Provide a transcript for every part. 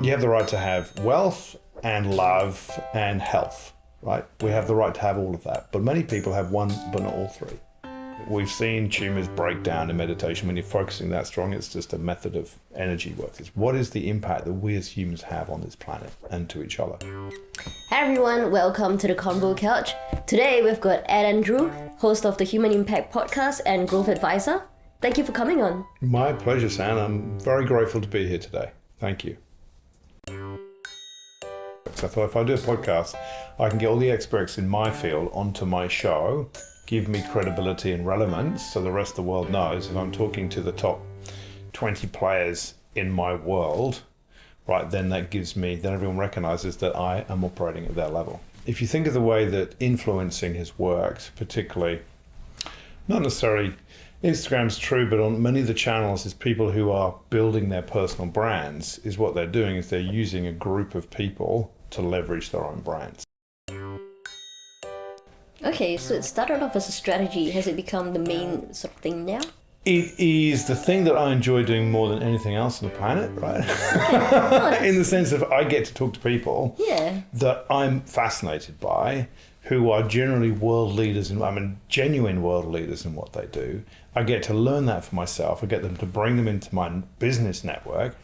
You have the right to have wealth and love and health, right? We have the right to have all of that. But many people have one, but not all three. We've seen tumors break down in meditation. When you're focusing that strong, it's just a method of energy work. It's what is the impact that we as humans have on this planet and to each other? Hi everyone, welcome to the Convo Couch. Today we've got Ed and Drew, host of the Human Impact Podcast and Growth Advisor. Thank you for coming on. My pleasure, Sam. I'm very grateful to be here today. Thank you. So I thought if I do a podcast, I can get all the experts in my field onto my show, give me credibility and relevance so the rest of the world knows if I'm talking to the top 20 players in my world, right, then that gives me, then everyone recognizes that I am operating at that level. If you think of the way that influencing has worked, particularly, not necessarily Instagram's true, but on many of the channels is people who are building their personal brands, is what they're doing is they're using a group of people to leverage their own brands. Okay, so it started off as a strategy. Has it become the main sort of thing now? It is the thing that I enjoy doing more than anything else on the planet, right? In the sense of I get to talk to people that I'm fascinated by, who are generally world leaders, genuine world leaders in what they do. I get to learn that for myself. I get them to bring them into my business network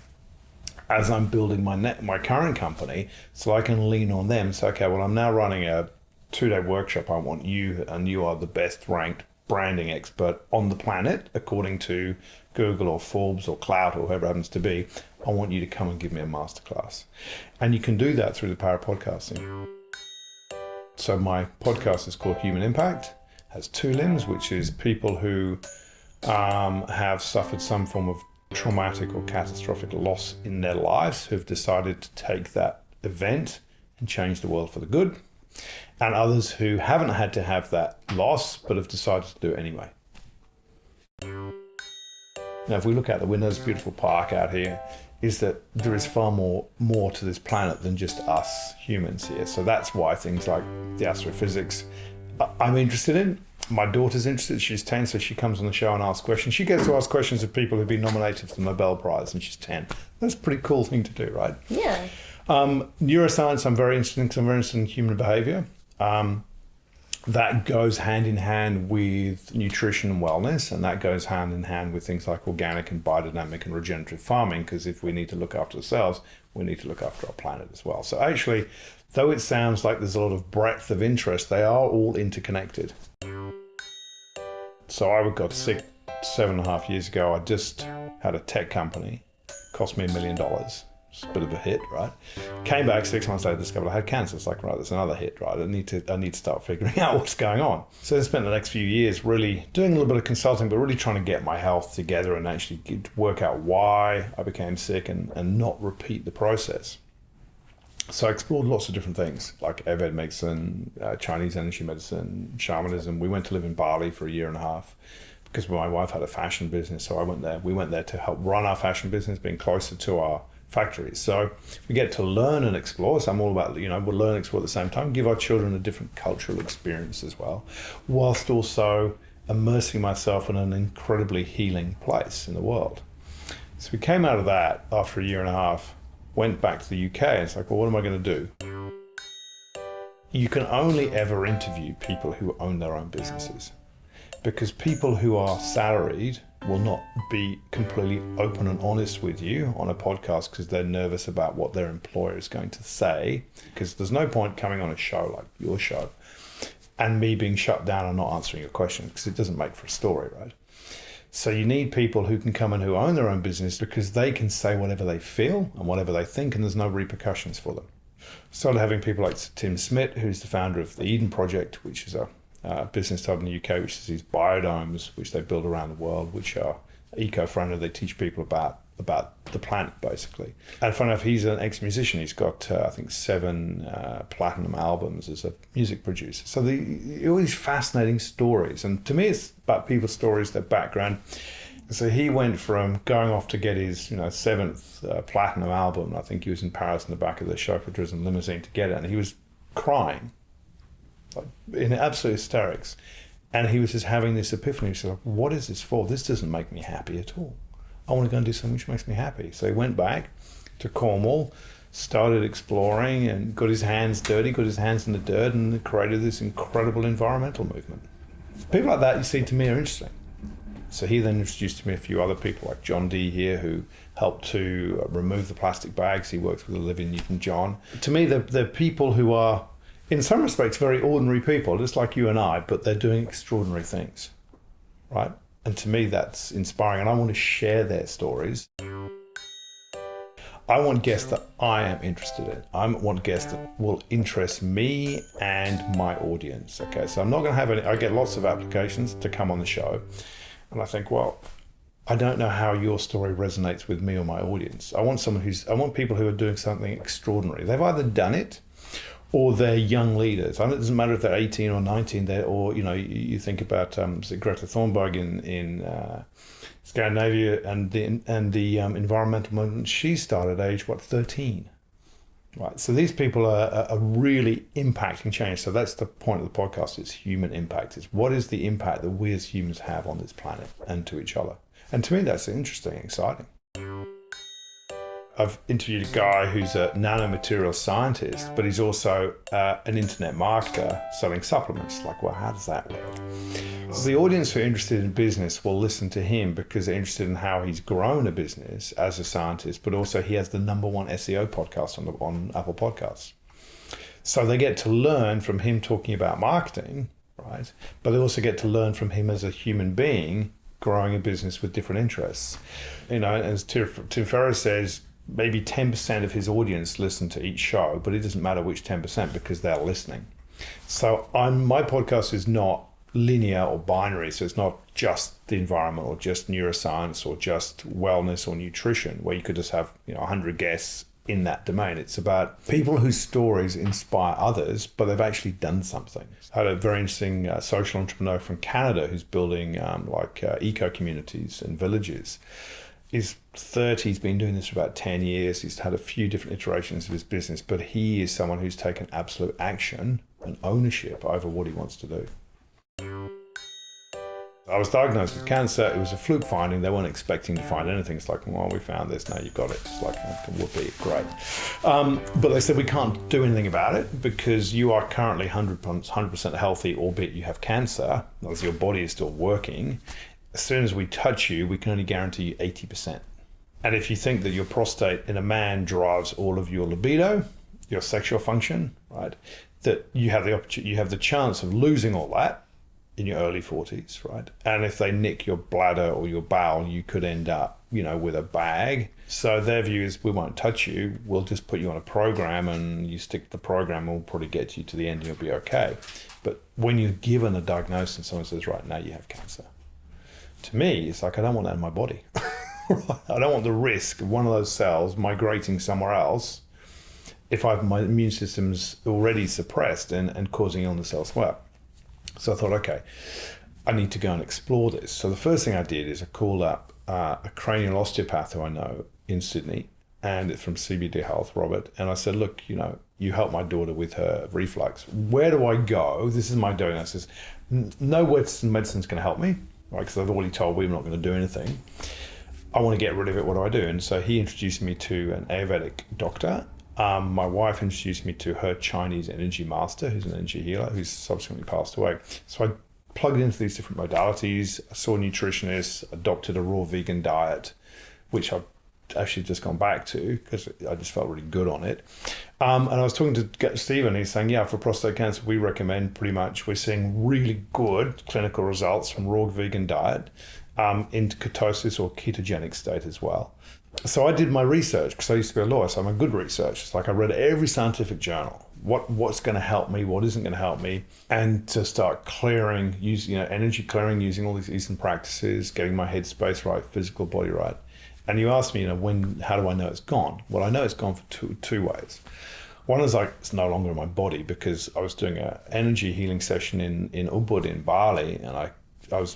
as I'm building my current company, so I can lean on them. So, okay, well, I'm now running a 2-day workshop. I want you, and you are the best ranked branding expert on the planet, according to Google or Forbes or Cloud or whoever it happens to be. I want you to come and give me a masterclass. And you can do that through the power of podcasting. So my podcast is called Human Impact, has 2 limbs, which is people who have suffered some form of traumatic or catastrophic loss in their lives, who've decided to take that event and change the world for the good, and others who haven't had to have that loss but have decided to do it anyway. Now, if we look out the window, there's a beautiful park out here, is that there is far more to this planet than just us humans here. So that's why things like the astrophysics I'm interested in. My daughter's interested, she's 10, so she comes on the show and asks questions. She gets to ask questions of people who've been nominated for the Nobel Prize, and she's 10. That's a pretty cool thing to do, right? Yeah. Neuroscience, I'm very interested in, because I'm very interested in human behavior. That goes hand in hand with nutrition and wellness, and that goes hand in hand with things like organic and biodynamic and regenerative farming, because if we need to look after ourselves, we need to look after our planet as well. So actually, though it sounds like there's a lot of breadth of interest, they are all interconnected. So I got sick 7.5 years ago. I just had a tech company, cost me $1 million. It's a bit of a hit, right? Came back 6 months later, discovered I had cancer. It's like, right, there's another hit, right? I need to start figuring out what's going on. So I spent the next few years really doing a little bit of consulting, but really trying to get my health together and actually work out why I became sick and not repeat the process. So I explored lots of different things, like Ayurvedic medicine, Chinese energy medicine, shamanism. We went to live in Bali for 1.5 years because my wife had a fashion business. So I went there. We went there to help run our fashion business, being closer to our factories. So we get to learn and explore. So I'm all about, we'll learn and explore at the same time, give our children a different cultural experience as well, whilst also immersing myself in an incredibly healing place in the world. So we came out of that after 1.5 years, went back to the UK, and it's like, well, what am I going to do? You can only ever interview people who own their own businesses, because people who are salaried will not be completely open and honest with you on a podcast because they're nervous about what their employer is going to say, because there's no point coming on a show like your show and me being shut down and not answering your question, because it doesn't make for a story, right? So you need people who can come in who own their own business, because they can say whatever they feel and whatever they think, and there's no repercussions for them. Started having people like Tim Smith, who's the founder of the Eden Project, which is a business started in the UK, which is these biodomes, which they build around the world, which are eco-friendly. They teach people about the planet, basically. And funny enough, he's an ex-musician. He's got, I think, 7 platinum albums as a music producer. So all these fascinating stories. And to me, it's about people's stories, their background. So he went from going off to get his 7th platinum album. I think he was in Paris in the back of the chauffeur-driven limousine to get it. And he was crying, like in absolute hysterics. And he was just having this epiphany. He said, what is this for? This doesn't make me happy at all. I want to go and do something which makes me happy. So he went back, to Cornwall, started exploring and got his hands dirty, got his hands in the dirt, and created this incredible environmental movement. People like that, you see, to me are interesting. So he then introduced to me a few other people like John D here, who helped to remove the plastic bags. He works with Olivia Newton-John. To me, they're people who are, in some respects, very ordinary people, just like you and I, but they're doing extraordinary things, right? And to me, that's inspiring, and I want to share their stories. I want guests that I am interested in. I want guests that will interest me and my audience. Okay, so I'm not going to have any. I get lots of applications to come on the show, and I think, well, I don't know how your story resonates with me or my audience. I want people who are doing something extraordinary. They've either done it, or they're young leaders. It doesn't matter if they're 18 or 19. You think about Greta Thunberg in Scandinavia and the environmental movement. She started at age 13, right? So these people are really impacting change. So that's the point of the podcast. It's human impact. It's what is the impact that we as humans have on this planet and to each other. And to me, that's interesting, exciting. I've interviewed a guy who's a nanomaterial scientist, but he's also an internet marketer selling supplements. Like, well, how does that work? So the audience who are interested in business will listen to him because they're interested in how he's grown a business as a scientist, but also he has the #1 SEO podcast on Apple Podcasts. So they get to learn from him talking about marketing, right? But they also get to learn from him as a human being growing a business with different interests. As Tim Ferriss says, maybe 10% of his audience listen to each show, but it doesn't matter which 10% because they're listening. So my podcast is not linear or binary. So it's not just the environment or just neuroscience or just wellness or nutrition, where you could just have 100 guests in that domain. It's about people whose stories inspire others, but they've actually done something. I had a very interesting social entrepreneur from Canada who's building eco communities and villages. He's 30, he's been doing this for about 10 years. He's had a few different iterations of his business, but he is someone who's taken absolute action and ownership over what he wants to do. I was diagnosed with cancer. It was a fluke finding. They weren't expecting to find anything. It's like, well, we found this. Now you've got it. It's like, whoopee, great. But they said, we can't do anything about it because you are currently 100% healthy, albeit you have cancer, as your body is still working. As soon as we touch you, we can only guarantee you 80%. And if you think that your prostate in a man drives all of your libido, your sexual function, right, that you have the chance of losing all that in your early 40s, right? And if they nick your bladder or your bowel, you could end up, with a bag. So their view is, we won't touch you. We'll just put you on a program, and you stick to the program. We'll probably get you to the end, and you'll be okay. But when you're given a diagnosis and someone says, right, now you have cancer, to me, it's like, I don't want that in my body. I don't want the risk of one of those cells migrating somewhere else if my immune system's already suppressed and causing illness elsewhere. So I thought, okay, I need to go and explore this. So the first thing I did is I called up a cranial osteopath who I know in Sydney, and it's from CBD Health, Robert. And I said, look, you helped my daughter with her reflux. Where do I go? This is my diagnosis. No Western medicine's going to help me, right? Because I've already told we're not going to do anything. I want to get rid of it. What do I do? And so he introduced me to an Ayurvedic doctor. My wife introduced me to her Chinese energy master, who's an energy healer, who's subsequently passed away. So I plugged into these different modalities. I saw a nutritionist, adopted a raw vegan diet, which I've actually just gone back to because I just felt really good on it. And I was talking to Stephen. He's saying, for prostate cancer, we recommend we're seeing really good clinical results from raw vegan diet into ketosis or ketogenic state as well. So I did my research because I used to be a lawyer, so I'm a good researcher. It's like I read every scientific journal, what's going to help me, what isn't going to help me, and to start clearing, energy clearing, using all these Eastern practices, getting my headspace right, physical body right. And you asked me, how do I know it's gone? Well, I know it's gone for two ways. One is it's no longer in my body because I was doing an energy healing session in Ubud in Bali, and I was,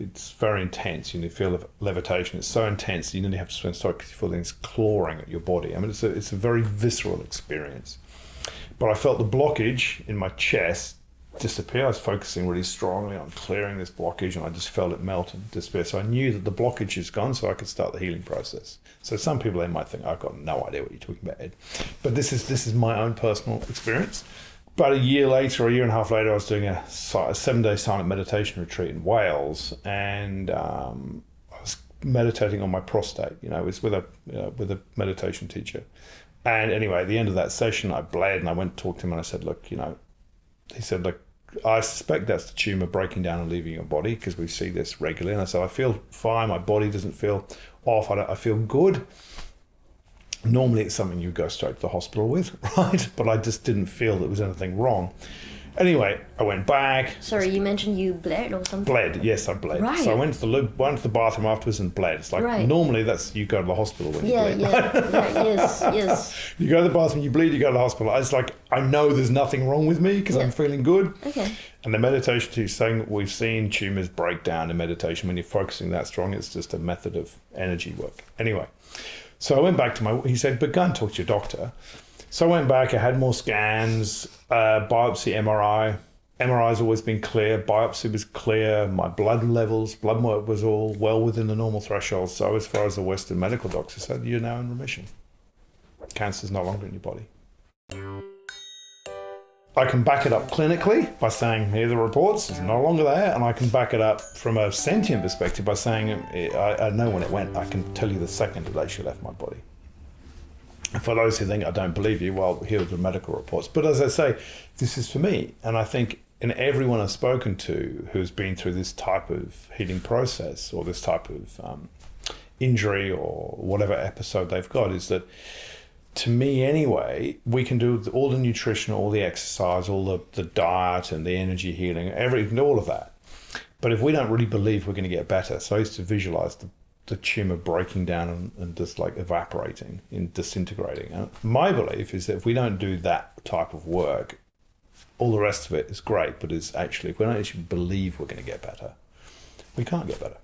it's very intense. You feel the levitation. It's so intense, you nearly have to spend so because you feel things clawing at your body. I mean, it's a very visceral experience. But I felt the blockage in my chest disappear. I was focusing really strongly on clearing this blockage, and I just felt it melt and disappear. So I knew that the blockage is gone, so I could start the healing process. So some people, they might think, I've got no idea what you're talking about, Ed. But this is my own personal experience. About a year later, a year and a half later, I was doing a 7-day silent meditation retreat in Wales, and I was meditating on my prostate. It was with a meditation teacher. And anyway, at the end of that session, I bled, and I went to talk to him, and I said, look, he said, look, I suspect that's the tumor breaking down and leaving your body, because we see this regularly. And I said, I feel fine. My body doesn't feel off. I feel good. Normally it's something you go straight to the hospital with, right? But I just didn't feel there was anything wrong. Anyway, I went back. Sorry, you mentioned you bled or something? Bled, yes, I bled. Right. So I went to the bathroom afterwards and bled. It's like, normally that's you go to the hospital when you bleed. Yes. You go to the bathroom, you bleed, you go to the hospital. It's like, I know there's nothing wrong with me because I'm feeling good. Okay. And the meditation teacher is saying that we've seen tumours break down in meditation. When you're focusing that strong, it's just a method of energy work. Anyway, so I went back to he said, but go and talk to your doctor. So I went back, I had more scans, biopsy, MRI. MRI's always been clear, biopsy was clear, my blood work was all well within the normal threshold. So as far as the Western medical doctors said, you're now in remission. Cancer's no longer in your body. I can back it up clinically by saying, here are the reports, it's no longer there. And I can back it up from a sentient perspective by saying, I know when it went. I can tell you the second it actually left my body. For those who think I don't believe you, well, here are the medical reports. But as I say, this is for me. And I think in everyone I've spoken to who's been through this type of healing process or this type of injury or whatever episode they've got, is that, to me anyway, we can do all the nutrition, all the exercise, all the diet and the energy healing, everything, all of that. But if we don't really believe we're going to get better, so I used to visualize the tumor breaking down and just like evaporating and disintegrating. And my belief is that if we don't do that type of work, all the rest of it is great, but it's actually, if we don't actually believe we're going to get better, we can't get better.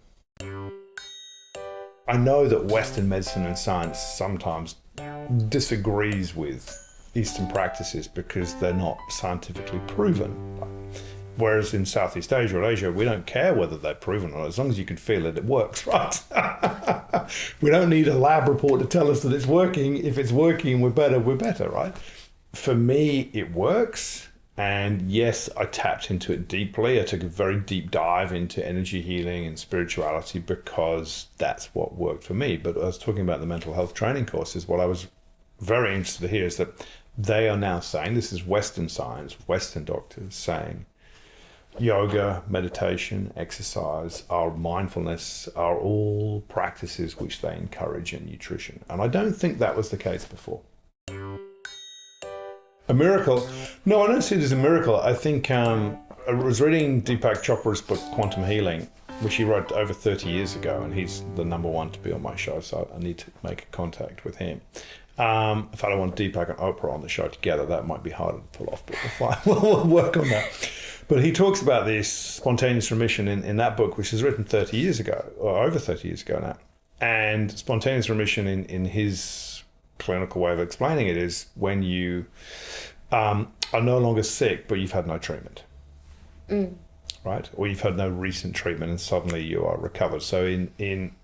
I know that Western medicine and science sometimes disagrees with Eastern practices because they're not scientifically proven. Whereas in Southeast Asia or Asia, we don't care whether they're proven or not. As long as you can feel it, it works, right? We don't need a lab report to tell us that it's working. If it's working, we're better, right? For me, it works. And yes, I tapped into it deeply. I took a very deep dive into energy healing and spirituality because that's what worked for me. But I was talking about the mental health training courses. What I was very interested to hear is that they are now saying, this is Western science, Western doctors saying, yoga, meditation, exercise, our mindfulness are all practices which they encourage in nutrition. And I don't think that was the case before. A miracle? No, I don't see it as a miracle. I think I was reading Deepak Chopra's book, Quantum Healing, which he wrote over 30 years ago, and he's the number one to be on my show, so I need to make a contact with him. If I don't want Deepak and Oprah on the show together, that might be harder to pull off, but we'll work on that. But he talks about this spontaneous remission in that book, which is written 30 years ago, or over 30 years ago now. And spontaneous remission in his clinical way of explaining it is when you are no longer sick, but you've had no treatment, right? Or you've had no recent treatment and suddenly you are recovered. So in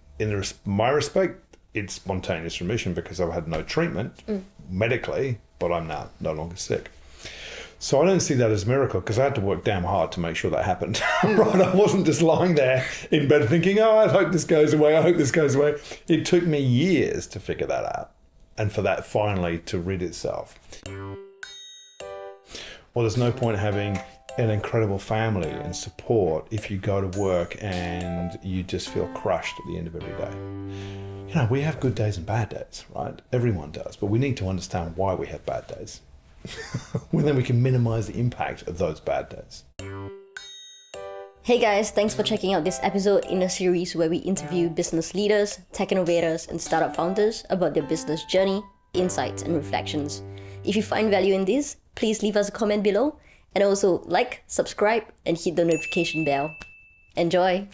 my respect, it's spontaneous remission because I've had no treatment medically, but I'm now no longer sick. So I don't see that as a miracle because I had to work damn hard to make sure that happened. Right? I wasn't just lying there in bed thinking, oh, I hope this goes away. I hope this goes away. It took me years to figure that out and for that finally to rid itself. Well, there's no point having an incredible family and support if you go to work and you just feel crushed at the end of every day. You know, we have good days and bad days, right? Everyone does, but we need to understand why we have bad days. Well, then we can minimize the impact of those bad days. Hey guys, thanks for checking out this episode in a series where we interview business leaders, tech innovators, and startup founders about their business journey, insights, and reflections. If you find value in this, please leave us a comment below, and also like, subscribe, and hit the notification bell. Enjoy!